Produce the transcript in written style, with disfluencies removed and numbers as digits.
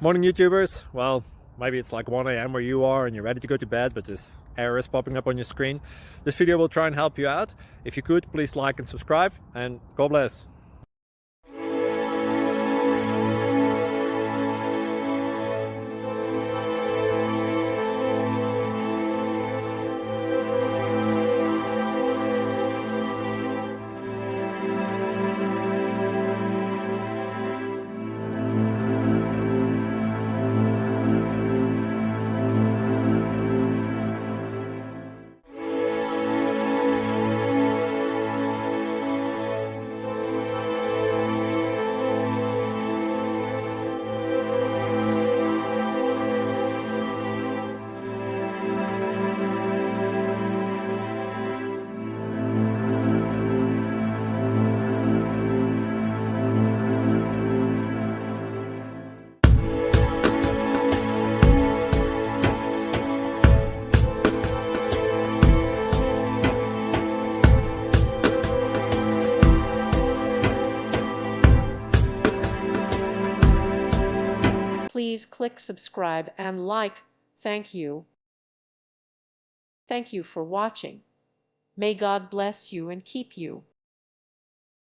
Morning YouTubers. Well, maybe it's like 1 a.m. where you are and you're ready to go to bed, but this error is popping up on your screen. This video will try and help you out. If you could, please like and subscribe, and God bless. Please click subscribe and like. Thank you. Thank you for watching. May God bless you and keep you.